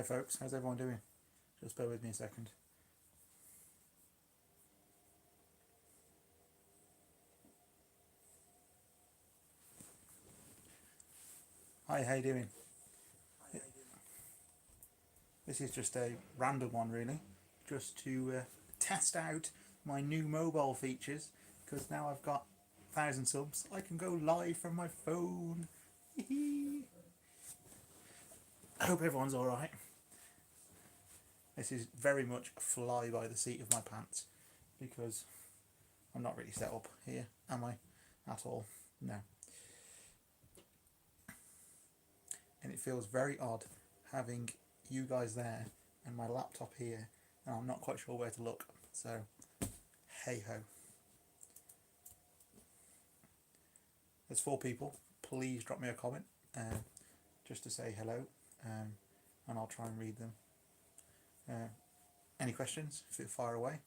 Hi folks, how's everyone doing? Just bear with me a second. Hi, how you doing? This is just a random one really, just to test out my new mobile features, because now I've got 1,000 subs, I can go live from my phone. I hope everyone's alright. This is very much a fly by the seat of my pants, because I'm not really set up here, am I? At all? No. And it feels very odd having you guys there and my laptop here, and I'm not quite sure where to look, so hey ho. There's 4 people. Please drop me a comment just to say hello, and I'll try and read them. Any questions, fire away.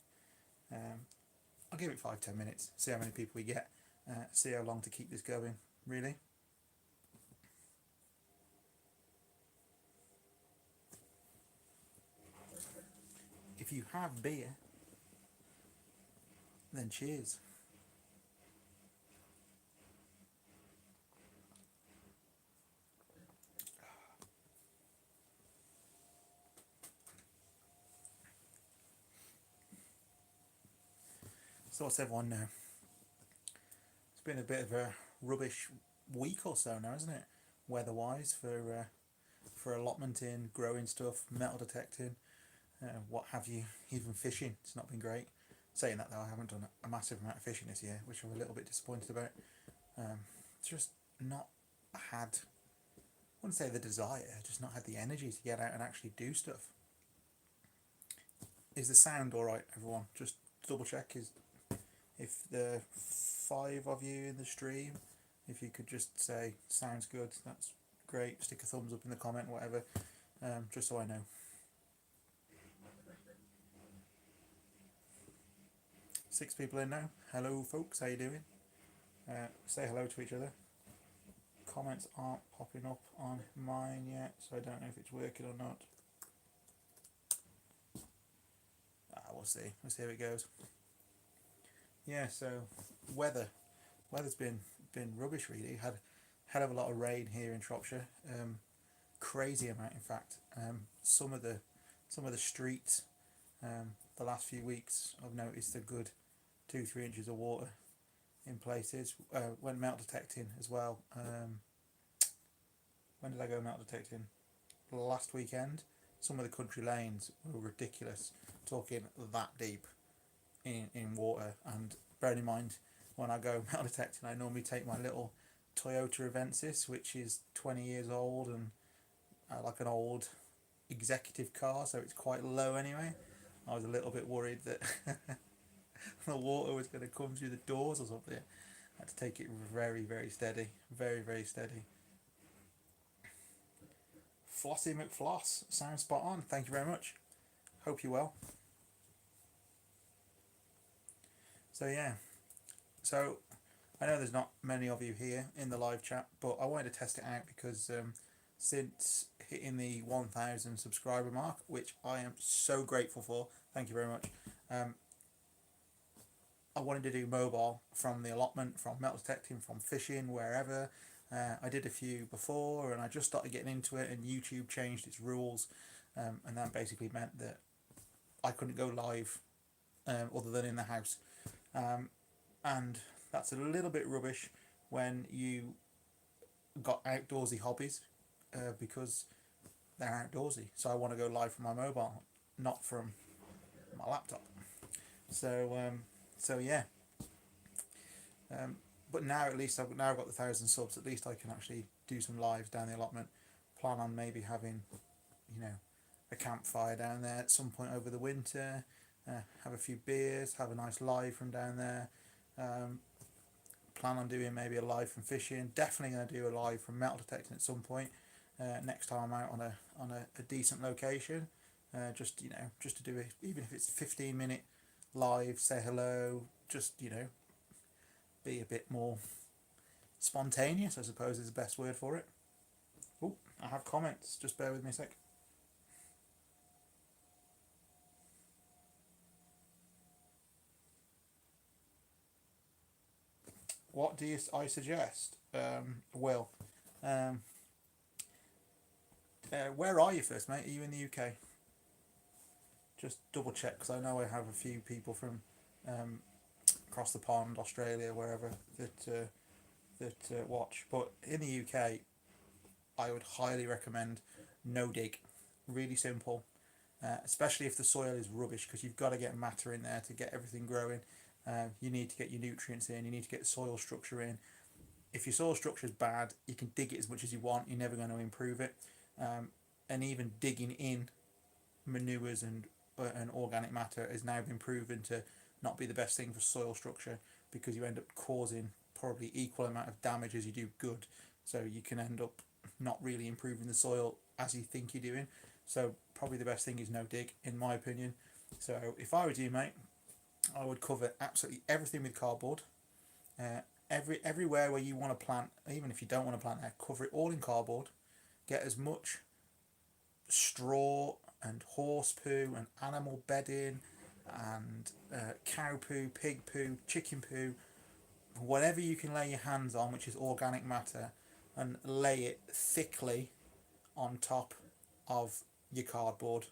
I'll give it 5-10 minutes, see how many people we get, see how long to keep this going, really. If you have beer, then cheers. So what's everyone know? It's been a bit of a rubbish week or so now, isn't it? Weather-wise, for allotmenting, growing stuff, metal detecting, what have you, even fishing. It's not been great. Saying that though, I haven't done a massive amount of fishing this year, which I'm a little bit disappointed about. Just not had, I wouldn't say the desire, just not had the energy to get out and actually do stuff. Is the sound alright, everyone? Just double check, is if the 5 of you in the stream, if you could just say sounds good, that's great. Stick a thumbs up in the comment, whatever, just so I know. 6 people in now. Hello folks, how you doing? Say hello to each other. Comments aren't popping up on mine yet, so I don't know if it's working or not. We'll see how it goes. Yeah, so weather's been rubbish really. Had hell of a lot of rain here in Shropshire, crazy amount in fact. Some of the streets, the last few weeks I've noticed a good 2-3 inches of water in places. Went metal detecting as well. When did I go metal detecting? Last weekend. Some of the country lanes were ridiculous, talking that deep in water. And bearing in mind, when I go metal detecting, I normally take my little Toyota Avensis, which is 20 years old and like an old executive car, so it's quite low anyway. I was a little bit worried that the water was going to come through the doors or something. I had to take it very, very steady. Very, very steady. Flossy McFloss, sounds spot on. Thank you very much. Hope you're well. So yeah, so I know there's not many of you here in the live chat, but I wanted to test it out because since hitting the 1,000 subscriber mark, which I am so grateful for, thank you very much, I wanted to do mobile from the allotment, from metal detecting, from fishing, wherever. I did a few before and I just started getting into it, and YouTube changed its rules, and that basically meant that I couldn't go live other than in the house, and that's a little bit rubbish when you got outdoorsy hobbies, because they're outdoorsy. So I want to go live from my mobile, not from my laptop. So yeah. But now at least I've got the 1,000 subs. At least I can actually do some lives down the allotment. Plan on maybe having, a campfire down there at some point over the winter. Have a few beers, have a nice live from down there. Plan on doing maybe a live from fishing. Definitely going to do a live from metal detecting at some point. Next time I'm out on a decent location. Just to do it, even if it's 15-minute live, say hello, just be a bit more spontaneous, I suppose is the best word for it. Oh, I have comments, just bear with me a sec. what do I suggest? Will, um, where are you first, mate? Are you in the UK? Just double check because I know I have a few people from um, across the pond, Australia, wherever that watch. But in the UK, I would highly recommend no dig. Really simple, especially if the soil is rubbish because you've got to get matter in there to get everything growing. You need to get your nutrients in. You need to get soil structure in. If your soil structure is bad, you can dig it as much as you want. You're never going to improve it. And even digging in manures and organic matter has now been proven to not be the best thing for soil structure because you end up causing probably equal amount of damage as you do good. So you can end up not really improving the soil as you think you're doing. So probably the best thing is no dig, in my opinion. So if I was you, mate, I would cover absolutely everything with cardboard. Uh, everywhere where you want to plant, even if you don't want to plant there, cover it all in cardboard. Get as much straw and horse poo and animal bedding and cow poo, pig poo, chicken poo, whatever you can lay your hands on, which is organic matter, and lay it thickly on top of your cardboard,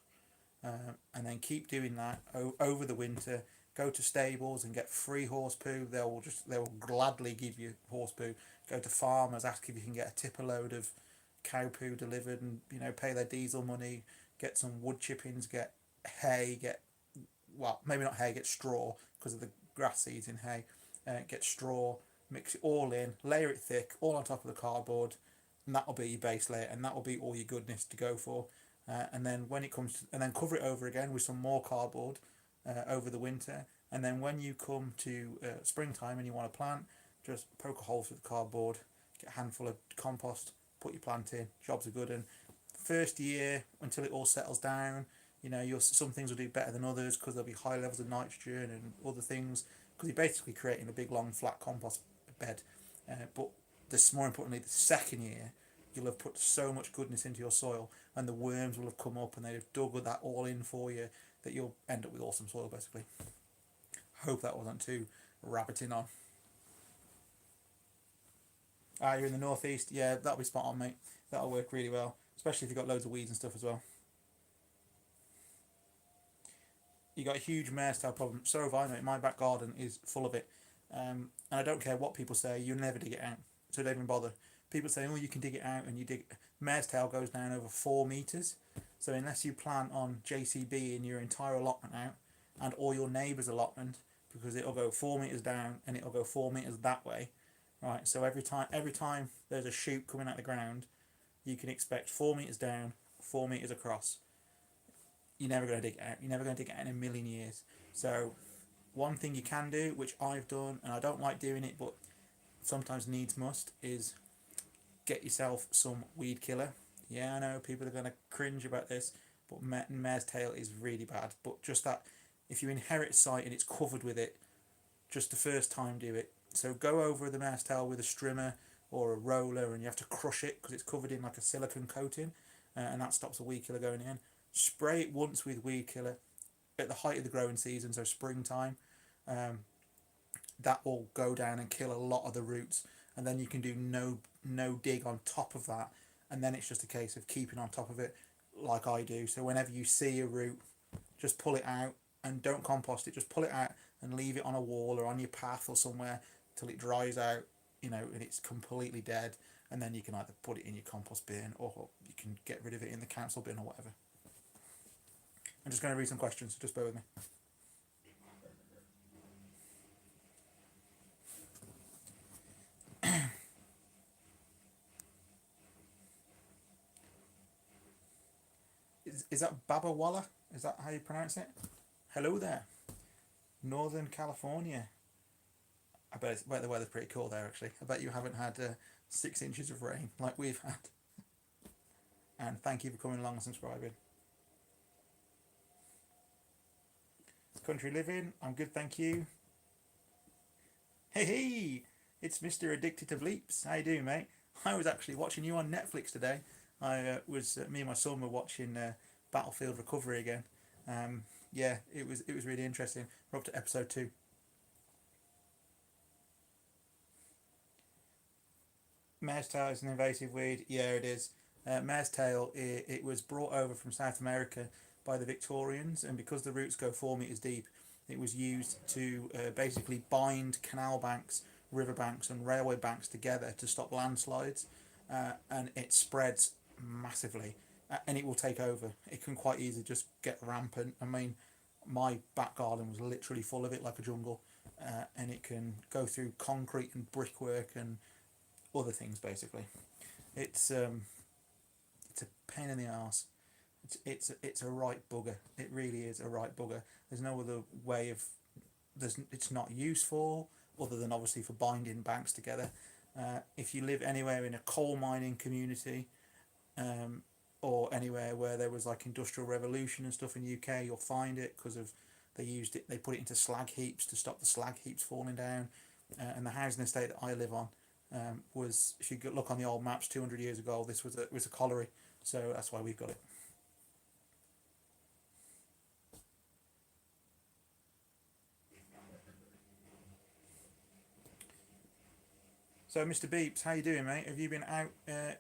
and then keep doing that over the winter. Go to stables and get free horse poo. They will gladly give you horse poo. Go to farmers, ask if you can get a tipper load of cow poo delivered, and pay their diesel money. Get some wood chippings. Get hay. Maybe not hay. Get straw because of the grass seeds in hay. Get straw. Mix it all in. Layer it thick, all on top of the cardboard, and that'll be your base layer, and that will be all your goodness to go for. And then when it comes to, and then cover it over again with some more cardboard over the winter, and then when you come to springtime and you want to plant, just poke a hole through the cardboard, get a handful of compost, put your plant in, jobs are good. And first year until it all settles down, some things will do better than others because there'll be high levels of nitrogen and other things because you're basically creating a big long flat compost bed. But this, more importantly, the second year you'll have put so much goodness into your soil and the worms will have come up and they've dug that all in for you that you'll end up with awesome soil basically. Hope that wasn't too rabbiting on. You're in the northeast? Yeah, that'll be spot on, mate. That'll work really well, especially if you've got loads of weeds and stuff as well. You got a huge mare's tail problem. So have I, mate. My back garden is full of it. And I don't care what people say, you never dig it out. So don't even bother. People say, oh, you can dig it out, and you dig. Mare's tail goes down over 4 metres. So unless you plant on JCB in your entire allotment out, and all your neighbours' allotment, because it'll go 4 metres down and it'll go 4 metres that way, right? So every time there's a shoot coming out of the ground, you can expect 4 metres down, 4 metres across. You're never going to dig it out. You're never going to dig it out in a million years. So one thing you can do, which I've done, and I don't like doing it, but sometimes needs must, is get yourself some weed killer. Yeah, I know people are going to cringe about this, but mare's tail is really bad. But just that, if you inherit a site and it's covered with it, just the first time do it. So go over the mare's tail with a strimmer or a roller, and you have to crush it because it's covered in like a silicone coating, and that stops the weed killer going in. Spray it once with weed killer at the height of the growing season, so springtime. That will go down and kill a lot of the roots, and then you can do no dig on top of that, and then it's just a case of keeping on top of it like I do. So whenever you see a root, just pull it out and don't compost it. Just pull it out and leave it on a wall or on your path or somewhere till it dries out, and it's completely dead, and then you can either put it in your compost bin or you can get rid of it in the council bin or whatever. I'm just going to read some questions, so just bear with me. Is that Baba Walla? Is that how you pronounce it? Hello there. Northern California. I bet the weather's pretty cool there actually. I bet you haven't had 6 inches of rain like we've had. And thank you for coming along and subscribing. Country living, I'm good, thank you. Hey, it's Mr. Addicted to Bleeps. How you doing, mate? I was actually watching you on Netflix today. Me and my son were watching Battlefield Recovery again. Yeah, it was really interesting. We're up to episode 2. Mare's tail is an invasive weed. Yeah, it is. Mare's tail, it was brought over from South America by the Victorians, and because the roots go 4 meters deep, it was used to basically bind canal banks, river banks, and railway banks together to stop landslides, and it spreads massively, and it will take over. It can quite easily just get rampant. I mean, my back garden was literally full of it like a jungle, and it can go through concrete and brickwork and other things basically. It's um, it's a pain in the arse. It's a right bugger. It really is a right bugger. There's no other way of it's not useful other than obviously for binding banks together. If you live anywhere in a coal mining community, um, or anywhere where there was like industrial revolution and stuff in UK, you'll find it because of they used it. They put it into slag heaps to stop the slag heaps falling down. And the housing estate that I live on was, if you look on the old maps 200 years ago, this was a colliery, so that's why we've got it. So, Mr. Beeps, how you doing, mate? Have you been out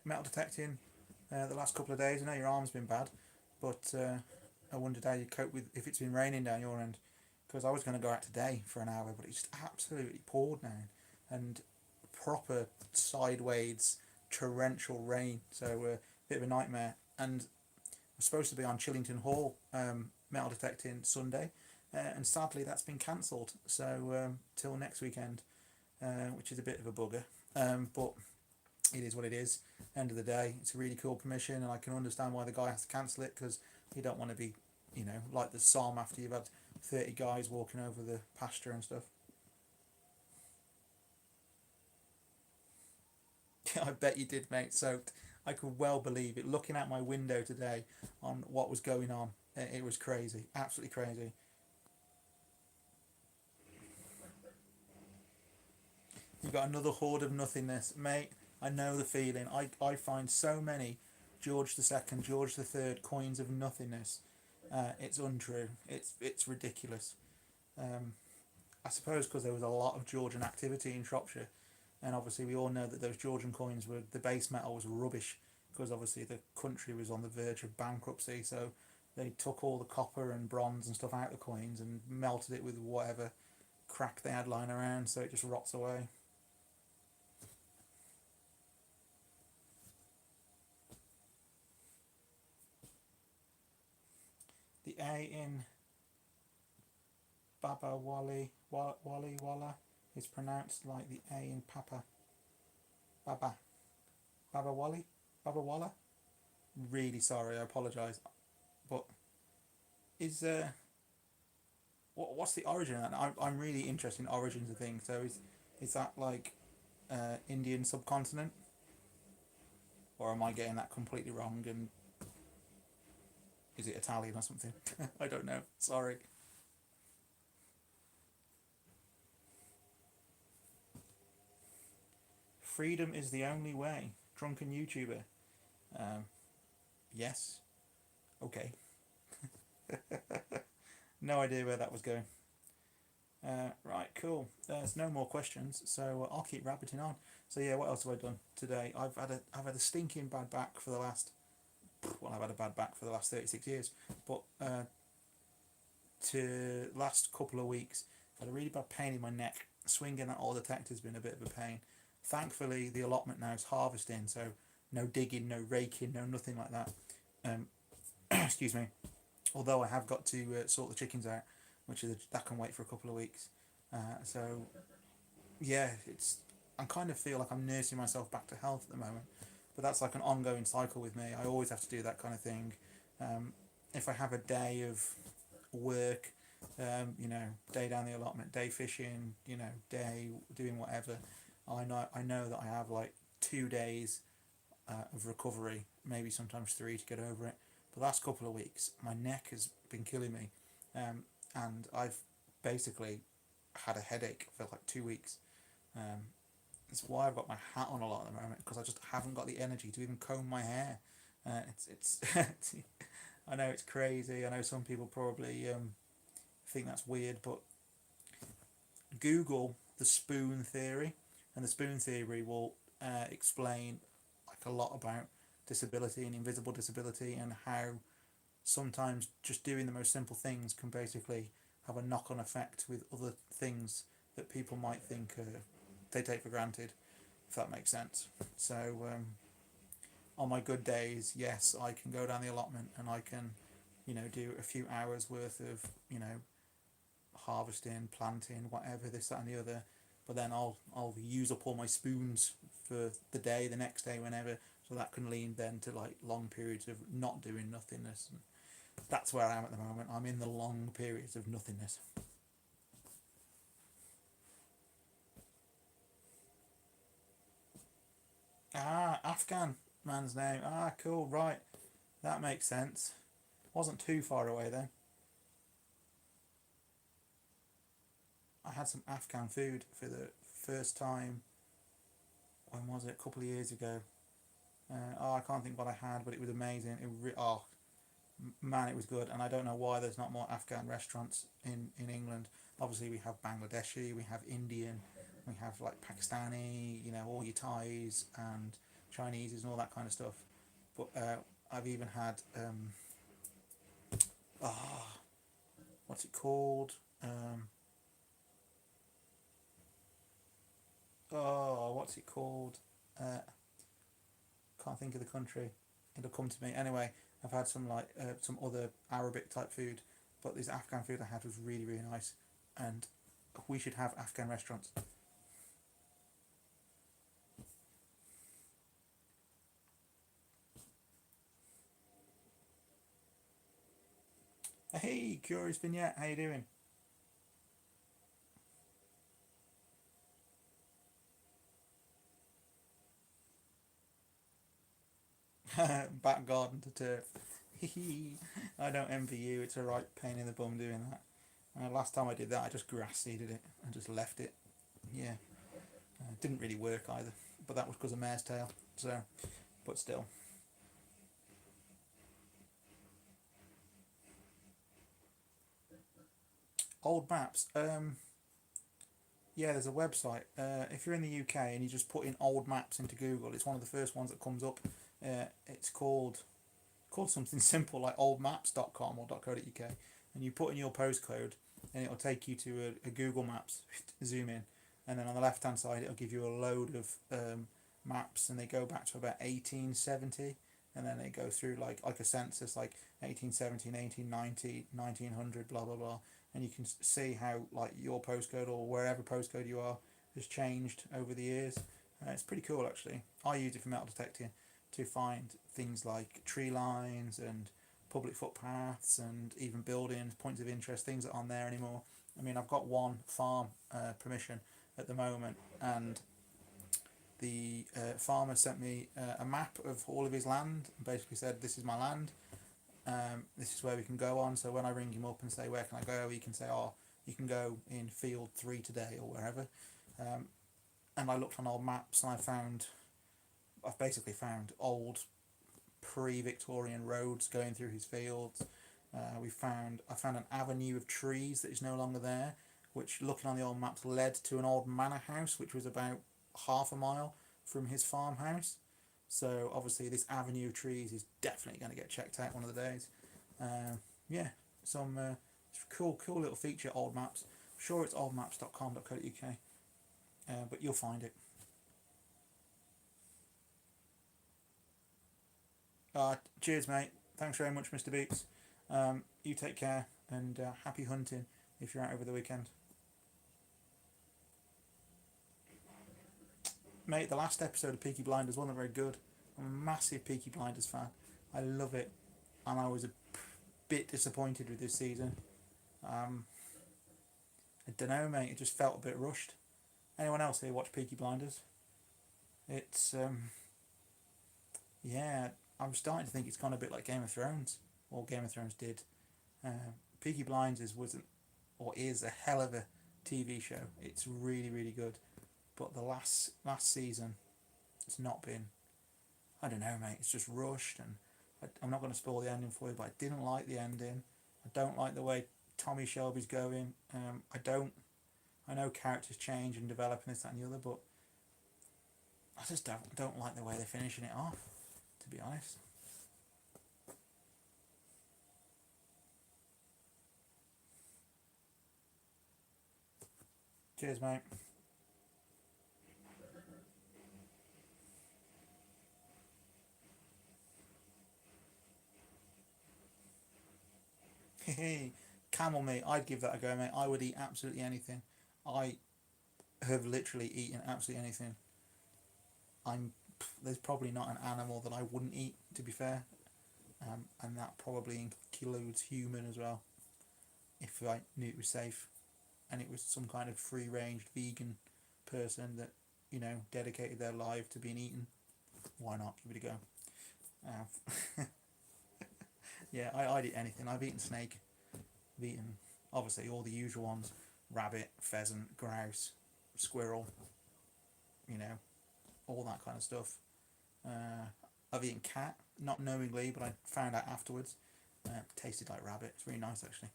metal detecting the last couple of days? I know your arm's been bad, but I wondered how you cope with if it's been raining down your end. Because I was going to go out today for an hour, but it's absolutely poured now, and proper sideways torrential rain. So bit of a nightmare. And we're supposed to be on Chillington Hall metal detecting Sunday, and sadly that's been cancelled. So till next weekend, which is a bit of a bugger. But it is what it is. End of the day, it's a really cool permission, and I can understand why the guy has to cancel it because you don't want to be, like the Psalm after you've had 30 guys walking over the pasture and stuff. I bet you did, mate. So I could well believe it. Looking out my window today on what was going on, it was crazy, absolutely crazy. You've got another horde of nothingness, mate. I know the feeling. I find so many George the Second, George the Third coins of nothingness. It's untrue. It's ridiculous. Um, I suppose because there was a lot of Georgian activity in Shropshire, and obviously we all know that those Georgian coins were the base metal was rubbish because obviously the country was on the verge of bankruptcy. So they took all the copper and bronze and stuff out of the coins and melted it with whatever crap they had lying around, so it just rots away. The A in Baba Wali Walla is pronounced like the A in Papa. Baba. Baba Wali? Baba Walla? Really sorry, I apologise. But is what's the origin of that? I'm really interested in origins of things. So is that like Indian subcontinent? Or am I getting that completely wrong, and is it Italian or something? I don't know. Sorry. Freedom is the only way. Drunken YouTuber. Um, yes. Okay. No idea where that was going. Right, cool. There's no more questions, so I'll keep rabbiting on. So yeah, what else have I done today? I've had a stinking bad back for the last, well, I've had a bad back for the last 36 years, but to last couple of weeks, I've had a really bad pain in my neck. Swinging that old detector's been a bit of a pain. Thankfully, the allotment now is harvesting, so no digging, no raking, no nothing like that. Um, excuse me. Although I have got to sort the chickens out, which is that can wait for a couple of weeks. So yeah, it's I kind of feel like I'm nursing myself back to health at the moment, but that's like an ongoing cycle with me. I always have to do that kind of thing. Um, if I have a day of work, day down the allotment, day fishing, day doing whatever, I know that I have like 2 days of recovery, maybe sometimes three to get over it. The last couple of weeks, my neck has been killing me, and I've basically had a headache for like 2 weeks. Um, it's why I've got my hat on a lot at the moment because I just haven't got the energy to even comb my hair. It's I know it's crazy. I know some people probably think that's weird, but Google the spoon theory, and the spoon theory will explain like a lot about disability and invisible disability, and how sometimes just doing the most simple things can basically have a knock on effect with other things that people might think they take for granted, if that makes sense. So, on my good days, yes, I can go down the allotment and I can, do a few hours worth of, harvesting, planting, whatever, this, that, and the other. But then I'll use up all my spoons for the day, the next day, whenever. So that can lead then to like long periods of not doing nothingness. And that's where I am at the moment. I'm in the long periods of nothingness. Ah, Afghan man's name. Ah, cool. Right, that makes sense. Wasn't too far away then. I had some Afghan food for the first time. When was it? A couple of years ago. I can't think what I had, but it was amazing. Man, it was good. And I don't know why there's not more Afghan restaurants in England. Obviously, we have Bangladeshi, we have Indian, we have like Pakistani. All your Thais and Chineses and all that kind of stuff. But I've even had oh, what's it called? What's it called? Can't think of the country. It'll come to me. Anyway, I've had some like some other Arabic type food, but this Afghan food I had was really really nice, and we should have Afghan restaurants. Hey, Curious Vignette, how you doing? Back garden to turf. I don't envy you. It's a right pain in the bum doing that. Last time I did that, I just grass seeded it and just left it. Yeah, didn't really work either, but that was because of mare's tail. So, but still, old maps. Yeah, there's a website. If you're in the UK and you just put in old maps into Google, it's one of the first ones that comes up. It's called something simple like oldmaps.com or .co.uk, and you put in your postcode, and it'll take you to a Google Maps. Zoom in, and then on the left hand side, it'll give you a load of maps, and they go back to about 1870, and then they go through like a census, like 1870, 1890, 1900, blah blah blah, and you can see how like your postcode or wherever postcode you are has changed over the years. It's pretty cool actually. I use it for metal detecting to find things like tree lines and public footpaths and even buildings, points of interest, things that aren't there anymore. I mean, I've got one farm permission at the moment, and the farmer sent me a map of all of his land and basically said, "This is my land. This is where we can go on." So when I ring him up and say, "Where can I go?" he can say, "Oh, you can go in field 3 today," or wherever. Um, and I looked on old maps, and I've basically found old pre-Victorian roads going through his fields. I found an avenue of trees that is no longer there, which looking on the old maps led to an old manor house, which was about half a mile from his farmhouse. So obviously this avenue of trees is definitely going to get checked out one of the days. Yeah, some cool little feature, old maps. I'm sure it's oldmaps.com.co.uk, but you'll find it. Cheers, mate. Thanks very much, Mr. Beats. You take care, and happy hunting if you're out over the weekend. Mate, the last episode of Peaky Blinders wasn't very good. I'm a massive Peaky Blinders fan. I love it, and I was a bit disappointed with this season. Um, I don't know, mate. It just felt a bit rushed. Anyone else here watch Peaky Blinders? It's yeah. I'm starting to think it's gone a bit like Game of Thrones, or Game of Thrones did. Peaky Blinders wasn't or is a hell of a TV show. It's really really good, but the last season, it's not been. I don't know, mate. It's just rushed, and I'm not going to spoil the ending for you, but I didn't like the ending. I don't like the way Tommy Shelby's going. I don't. I know characters change and develop and this that and the other, but I just don't like the way they're finishing it off, to be honest. Cheers, mate. Camel meat, I'd give that a go, mate. I would eat absolutely anything. I have literally eaten absolutely anything. I'm There's probably not an animal that I wouldn't eat, to be fair, and that probably includes human as well. If I knew it was safe, and it was some kind of free range vegan person that dedicated their life to being eaten, why not give it a go? Yeah, I'd eat anything. I've eaten snake. I've eaten obviously all the usual ones: rabbit, pheasant, grouse, squirrel. You know, all that kind of stuff. I've eaten cat, not knowingly, but I found out afterwards. Tasted like rabbit. It's really nice actually.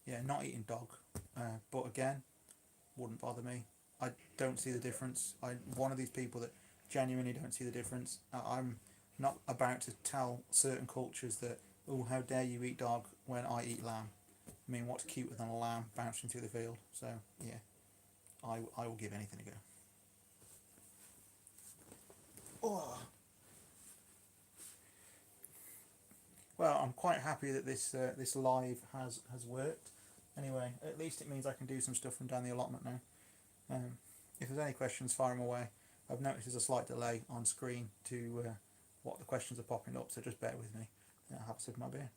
Yeah, not eating dog, but again, wouldn't bother me. I don't see the difference. I'm one of these people that genuinely don't see the difference. I'm not about to tell certain cultures that, oh, how dare you eat dog when I eat lamb. I mean, what's cuter than a lamb bouncing through the field? So yeah, I will give anything a go. Oh. Well, I'm quite happy that this live has worked. Anyway, at least it means I can do some stuff from down the allotment now. If there's any questions, fire them away. I've noticed there's a slight delay on screen to what the questions are popping up, so just bear with me. I'll have a sip of my beer.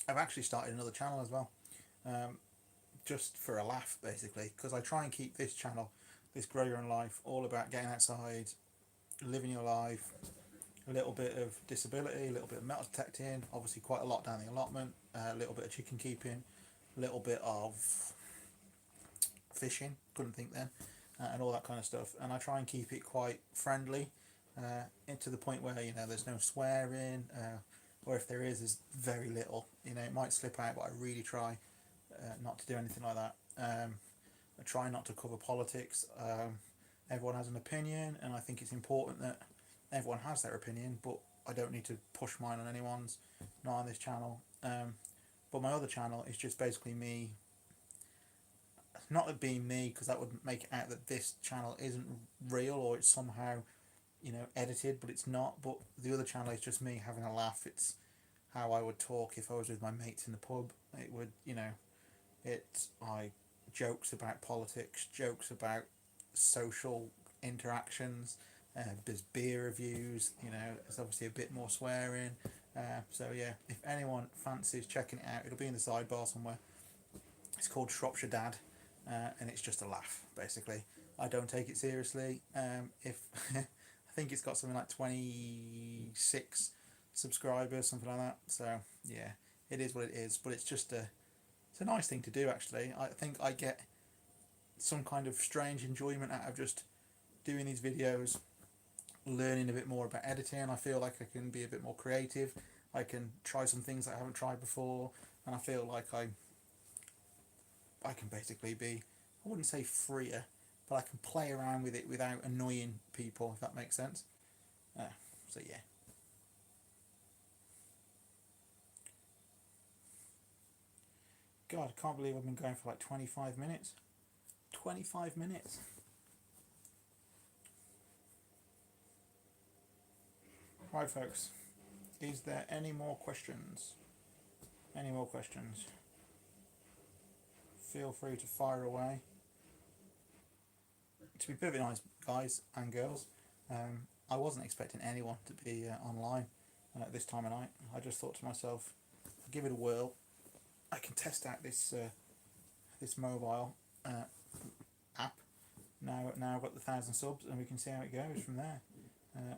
I've actually started another channel as well, just for a laugh, basically, because I try and keep this channel, this Grow Your Own Life, all about getting outside, living your life, a little bit of disability, a little bit of metal detecting, obviously quite a lot down the allotment, a little bit of chicken keeping, a little bit of fishing, couldn't think then, and all that kind of stuff. And I try and keep it quite friendly, to the point where there's no swearing, or if there is, there's very little. It might slip out, but I really try not to do anything like that. I try not to cover politics. Everyone has an opinion, and I think it's important that everyone has their opinion, but I don't need to push mine on anyone's, not on this channel. But my other channel is just basically me, not it being me, because that would make it out that this channel isn't real or it's somehow edited, but it's not. But the other channel is just me having a laugh. It's how I would talk if I was with my mates in the pub. It would, I jokes about politics, jokes about social interactions. There's beer reviews. There's obviously a bit more swearing. So yeah, if anyone fancies checking it out, it'll be in the sidebar somewhere. It's called Shropshire Dad, and it's just a laugh basically. I don't take it seriously. If I think it's got something like 26 subscribers, something like that. So yeah, it is what it is. But it's a nice thing to do actually. I think I get some kind of strange enjoyment out of just doing these videos, learning a bit more about editing. I feel like I can be a bit more creative. I can try some things that I haven't tried before, and I feel like I can basically be, I wouldn't say freer, but I can play around with it without annoying people, if that makes sense. So yeah. God, I can't believe I've been going for like 25 minutes. 25 minutes. Right, folks. Is there any more questions? Any more questions? Feel free to fire away. To be perfectly honest, guys and girls, I wasn't expecting anyone to be online this time of night. I just thought to myself, give it a whirl. I can test out this mobile app. Now I've got the 1,000 subs, and we can see how it goes from there.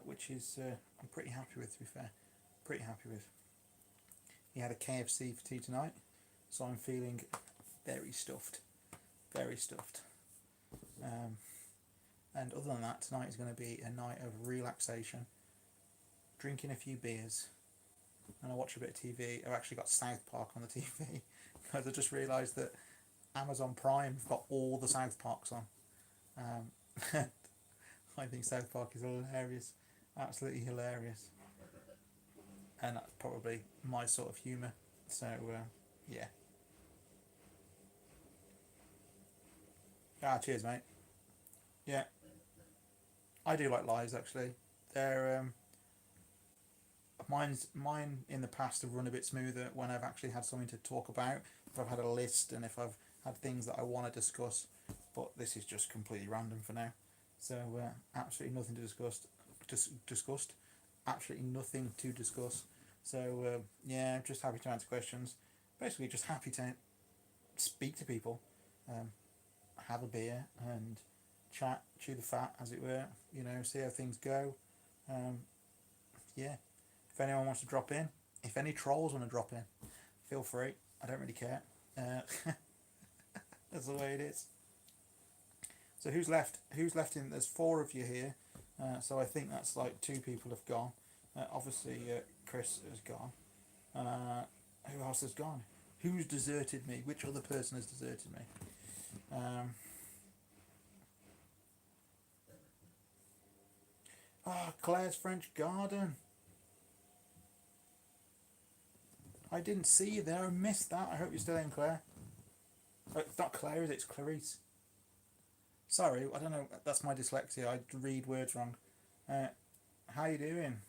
Which is I'm pretty happy with. To be fair, pretty happy with. He had a KFC for tea tonight, so I'm feeling very stuffed, very stuffed. And other than that, tonight is going to be a night of relaxation. drinking a few beers, and I watch a bit of TV. I've actually got South Park on the TV because I just realised that Amazon Prime have got all the South Parks on. I think South Park is hilarious, absolutely hilarious, and that's probably my sort of humour. So yeah. Ah, cheers, mate. Yeah, I do like lives actually. They're mine in the past have run a bit smoother when I've actually had something to talk about. If I've had a list and if I've had things that I want to discuss, but this is just completely random for now. So absolutely nothing to discuss. Discussed. Absolutely nothing to discuss. So yeah, I'm just happy to answer questions. Basically, just happy to speak to people, um, have a beer and chat, chew the fat, as it were. You know, see how things go. Um, yeah. If anyone wants to drop in, if any trolls want to drop in, feel free. I don't really care. That's the way it is. So who's left? Who's left in? There's four of you here. So I think that's like two people have gone. Obviously, Chris has gone. Who else has gone? Who's deserted me? Which other person has deserted me? Claire's French Garden. I didn't see you there. I missed that. I hope you're still in, Claire. Oh, it's not Claire, is it? It's Clarice. Sorry, I don't know. That's my dyslexia. I read words wrong. Uh, how you doing?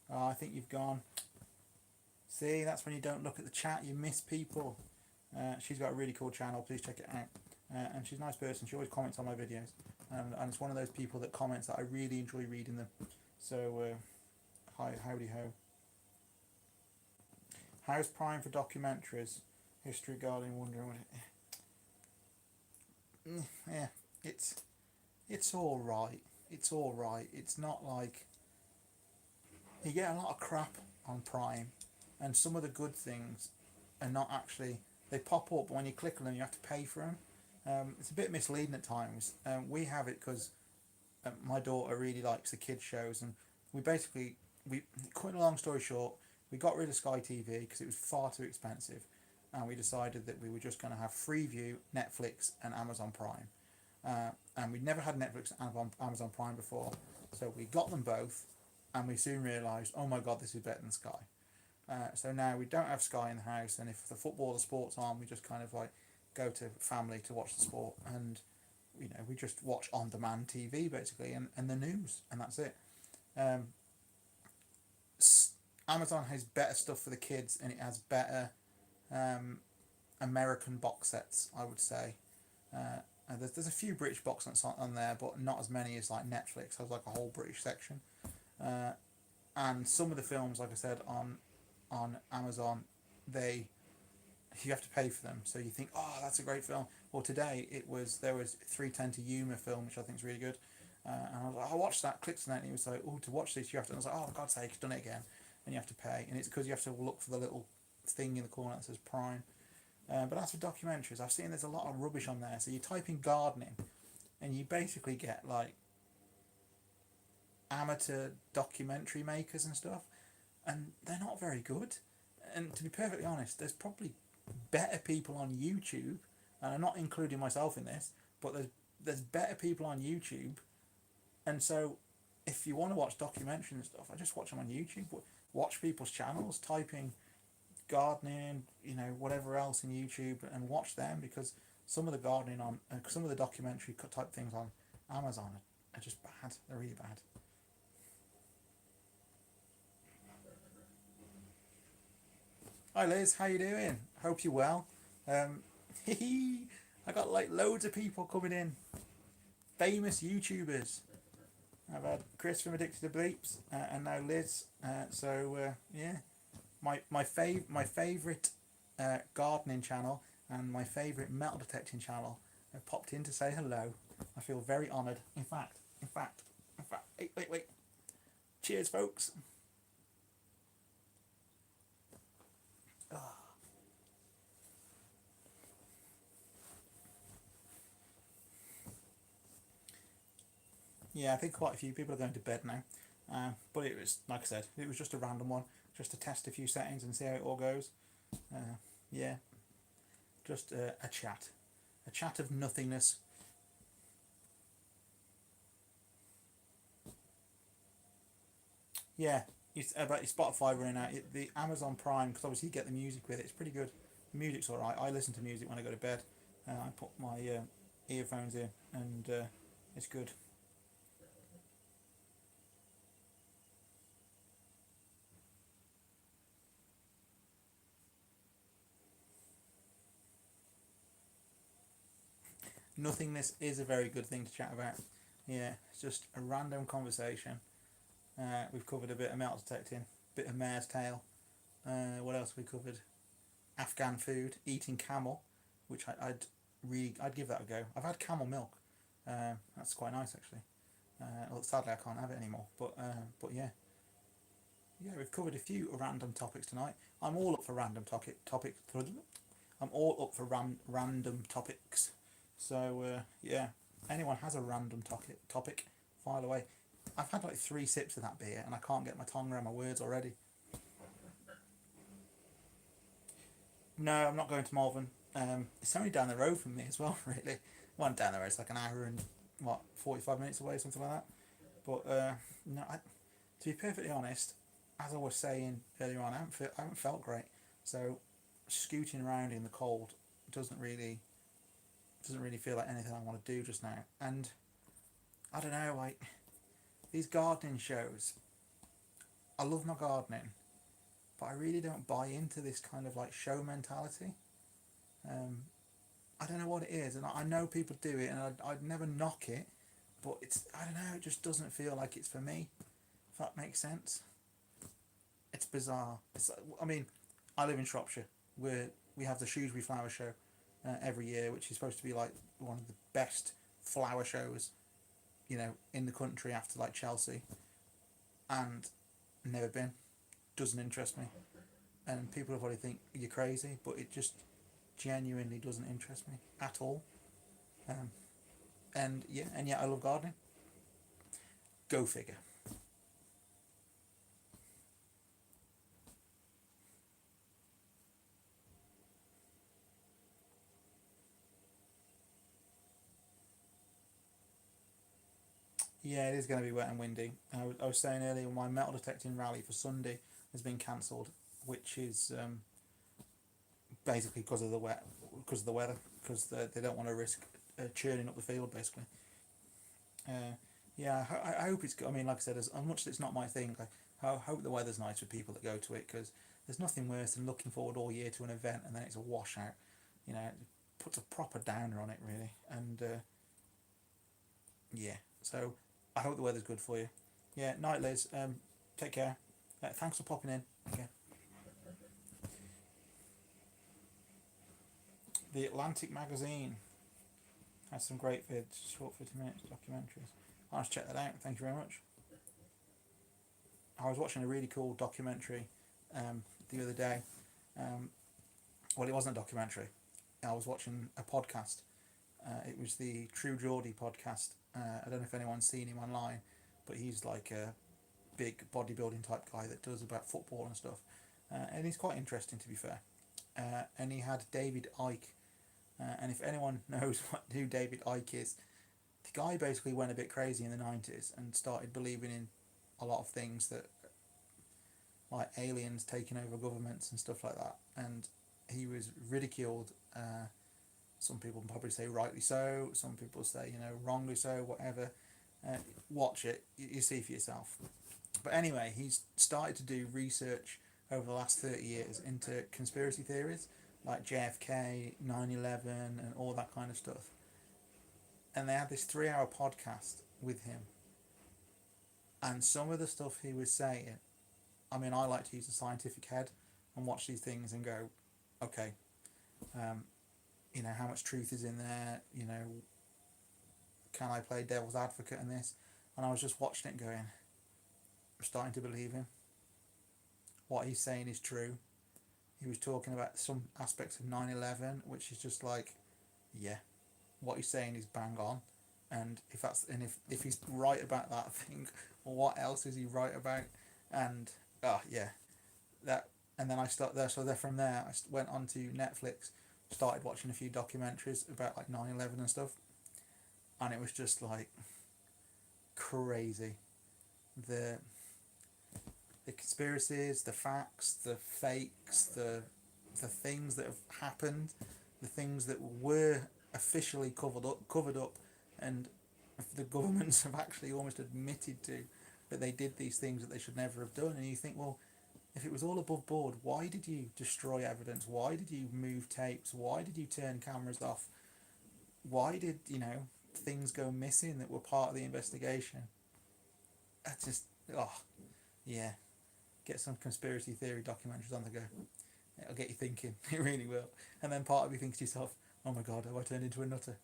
Oh, I think you've gone. See, that's when you don't look at the chat. You miss people. She's got a really cool channel. Please check it out. And she's a nice person. She always comments on my videos. And it's one of those people that comments that I really enjoy reading them. So, hi, howdy ho. How's Prime for documentaries? History, Guardian, wondering what it... Yeah, it's all right. It's all right. It's not like you get a lot of crap on Prime, and some of the good things are not actually, they pop up, but when you click on them, you have to pay for them. It's a bit misleading at times. We have it because my daughter really likes the kids shows, and we quite a long story short, we got rid of Sky TV because it was far too expensive, and we decided that we were just going to have Freeview, Netflix, and Amazon Prime. And we'd never had Netflix and Amazon Prime before, so we got them both, and we soon realised, oh my god, this is better than Sky. So now we don't have Sky in the house, and if the football or the sport's on, we just kind of like go to family to watch the sport, and you know, we just watch on demand TV basically, and the news, and that's it. Um, Amazon has better stuff for the kids, and it has better American box sets, I would say. There's a few British box sets on there, but not as many as like Netflix has like a whole British section. And some of the films, like I said, on Amazon, you have to pay for them. So you think, oh, that's a great film. Well, today there was 3:10 to Yuma film, which I think is really good. And I was like, I watched that, clicked on it, and he was like, oh, to watch this you have to. And I was like, oh, for God's sake, done it again, and you have to pay. And it's because you have to look for the little thing in the corner that says Prime. But as for documentaries, I've seen there's a lot of rubbish on there. So you type in gardening, and you basically get like amateur documentary makers and stuff, and they're not very good. And to be perfectly honest, there's probably better people on YouTube, and I'm not including myself in this, but there's better people on YouTube, and so if you want to watch documentary and stuff, I just watch them on YouTube. Watch people's channels, typing gardening, you know, whatever else in YouTube, and watch them, because some of the gardening on, some of the documentary type things on Amazon are just bad. They're really bad. Hi Liz, how you doing? Hope you're well. I got like loads of people coming in, famous YouTubers. I've had Chris from Addicted to Bleeps, and now Liz. Yeah, my favorite gardening channel and my favorite metal detecting channel have popped in to say hello. I feel very honoured. In fact. Wait. Cheers, folks. Yeah, I think quite a few people are going to bed now. But it was, like I said, it was just a random one, just to test a few settings and see how it all goes. Yeah, just a chat of nothingness. Yeah, it's about your Spotify running out. The Amazon Prime, because obviously you get the music with it. It's pretty good. The music's all right. I listen to music when I go to bed. I put my earphones in, and it's good. Nothingness is a very good thing to chat about. Yeah, it's just a random conversation. We've covered a bit of metal detecting, bit of mare's tail. What else we covered? Afghan food, eating camel, which I'd give that a go. I've had camel milk. That's quite nice actually. Well, sadly I can't have it anymore. But yeah, yeah, we've covered a few random topics tonight. I'm all up for random topic. I'm all up for random topics. So yeah, anyone has a random topic, file away. I've had like 3 sips of that beer and I can't get my tongue around my words already. No, I'm not going to Malvern. It's only down the road from me as well, really. Well, down the road, it's like an hour and, 45 minutes away, something like that. But, no, to be perfectly honest, as I was saying earlier on, I haven't felt great. So, scooting around in the cold doesn't really doesn't really feel like anything I want to do just now. And I don't know, like these gardening shows. I love my gardening, but I really don't buy into this kind of like show mentality. Um, I don't know what it is, and I know people do it, and I'd never knock it, but it's I don't know, it just doesn't feel like it's for me. If that makes sense, it's bizarre. I mean, I live in Shropshire, where we have the Shrewsbury Flower Show every year, which is supposed to be like one of the best flower shows, in the country after like Chelsea, and never been. Doesn't interest me, and people will probably think you're crazy, but it just genuinely doesn't interest me at all. Um, and yeah, I love gardening. Go figure. Yeah, it is going to be wet and windy. I was saying earlier, my metal detecting rally for Sunday has been cancelled, which is basically because of the weather, because they don't want to risk churning up the field, basically. Uh, yeah, I hope it's good. I mean, like I said, as much as it's not my thing, I hope the weather's nice for people that go to it, because there's nothing worse than looking forward all year to an event and then it's a washout. It puts a proper downer on it, really. And yeah, so I hope the weather's good for you. Yeah, night, Liz. Take care. Thanks for popping in. Okay. The Atlantic magazine has some great vids, short 50 minutes documentaries. I'll just check that out. Thank you very much. I was watching a really cool documentary the other day. Um, well, it wasn't a documentary. I was watching a podcast. It was the True Geordie podcast. I don't know if anyone's seen him online, but he's like a big bodybuilding type guy that does about football and stuff. And he's quite interesting, to be fair. And he had David Icke. And if anyone knows who David Icke is, the guy basically went a bit crazy in the 90s and started believing in a lot of things that, like aliens taking over governments and stuff like that. And he was ridiculed. Some people probably say rightly so. Some people say wrongly so. Whatever. Watch it. You see for yourself. But anyway, he's started to do research over the last 30 years into conspiracy theories like JFK, 9/11, and all that kind of stuff. And they had this 3 hour podcast with him. And some of the stuff he was saying, I mean, I like to use a scientific head and watch these things and go, okay, um, how much truth is in there? Can I play devil's advocate in this? And I was just watching it going, I'm starting to believe him. What he's saying is true. He was talking about some aspects of 9/11, which is just like, yeah, what he's saying is bang on. and if he's right about that thing, what else is he right about? And yeah, that and then I start there. So there from there, went on to Netflix, started watching a few documentaries about like 9/11 and stuff, and it was just like crazy. The the conspiracies, the facts, the fakes, the things that have happened, the things that were officially covered up, and the governments have actually almost admitted to that they did these things that they should never have done. And you think, well, if it was all above board, why did you destroy evidence? Why did you move tapes? Why did you turn cameras off? Why did things go missing that were part of the investigation? I just yeah, get some conspiracy theory documentaries on the go. It'll get you thinking. It really will. And then part of you thinks to yourself, oh my god, have I turned into a nutter?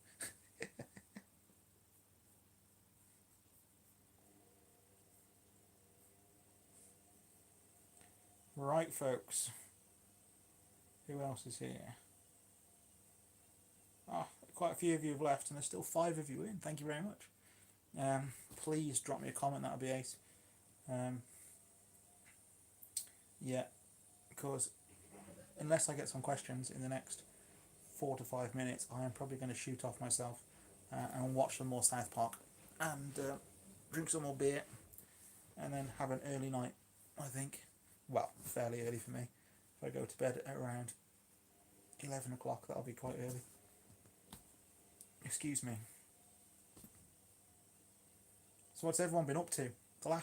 Right, folks. Who else is here? Quite a few of you have left, and there's still 5 of you in. Thank you very much. Please drop me a comment. That would be ace. Yeah, because unless I get some questions in the next 4 to 5 minutes, I am probably going to shoot off myself and watch some more South Park and drink some more beer and then have an early night, I think. Well, fairly early for me. If I go to bed at around 11 o'clock, that'll be quite early. Excuse me. So what's everyone been up to? I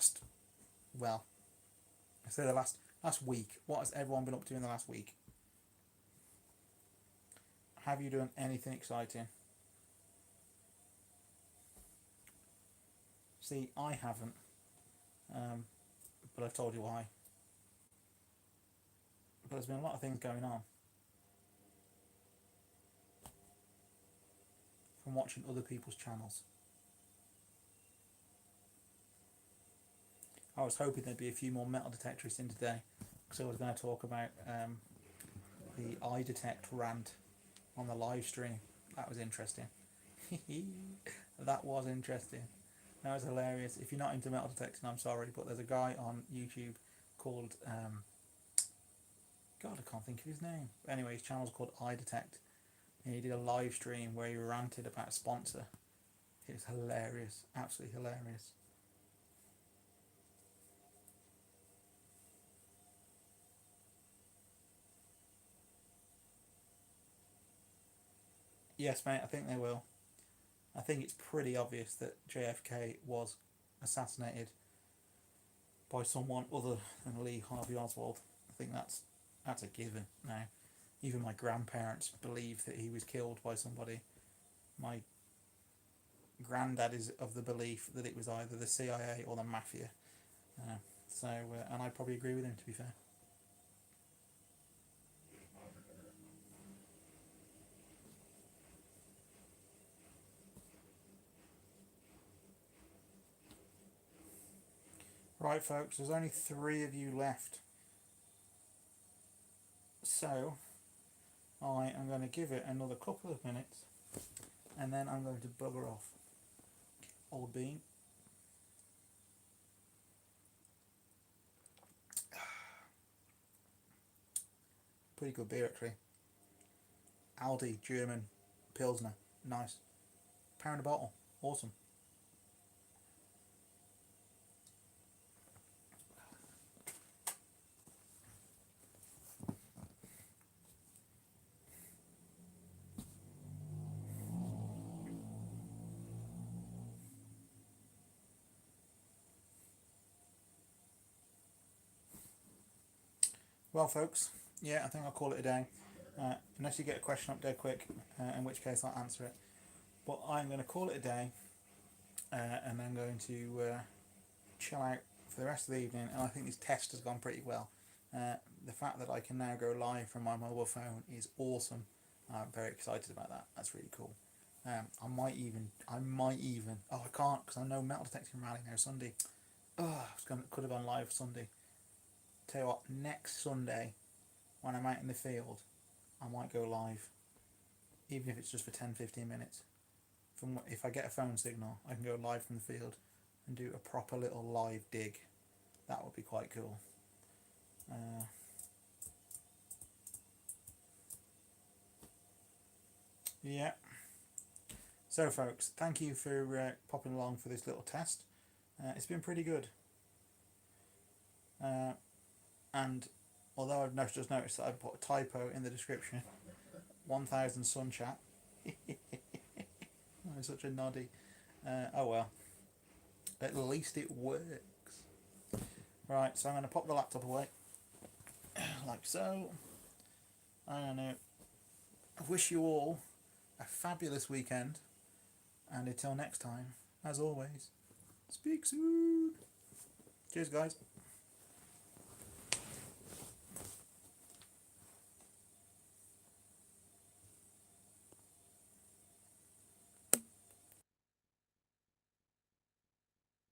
say the last week. What has everyone been up to in the last week? Have you done anything exciting? See, I haven't. But I've told you why. But there's been a lot of things going on. From watching other people's channels. I was hoping there'd be a few more metal detectorists in today, because I was going to talk about the iDetect rant on the live stream. That was interesting. That was interesting. That was hilarious. If you're not into metal detecting, I'm sorry, but there's a guy on YouTube called God, I can't think of his name. Anyway, his channel's called iDetect, and he did a live stream where he ranted about a sponsor. It was hilarious, absolutely hilarious. Yes, mate, I think they will. I think it's pretty obvious that JFK was assassinated by someone other than Lee Harvey Oswald. I think that's a given now. Even my grandparents believe that he was killed by somebody. My granddad is of the belief that it was either the CIA or the mafia. And I probably agree with him, to be fair. Right, folks, there's only 3 of you left. So, I am going to give it another couple of minutes, and then I'm going to bugger off. Old Bean. Pretty good beer, actually. Aldi German Pilsner. Nice. £1 a bottle. Awesome. Well, folks, yeah, I think I'll call it a day. Unless you get a question up dead quick, in which case I'll answer it. But I'm going to call it a day, and I'm going to chill out for the rest of the evening. And I think this test has gone pretty well. The fact that I can now go live from my mobile phone is awesome. I'm very excited about that. That's really cool. I might even. Oh, I can't because I know metal detecting rally now Sunday. Could have gone live Sunday. Tell you what, next Sunday, when I'm out in the field, I might go live, even if it's just for 10-15 minutes. from if I get a phone signal, I can go live from the field and do a proper little live dig. That would be quite cool. Yeah. So folks, thank you for popping along for this little test. It's been pretty good. And although I've just noticed that I put a typo in the description, 1000 sun chat. I'm such a noddy. Oh well. At least it works. Right, so I'm going to pop the laptop away. Like so. I'm going to wish you all a fabulous weekend. And until next time, as always, speak soon. Cheers, guys.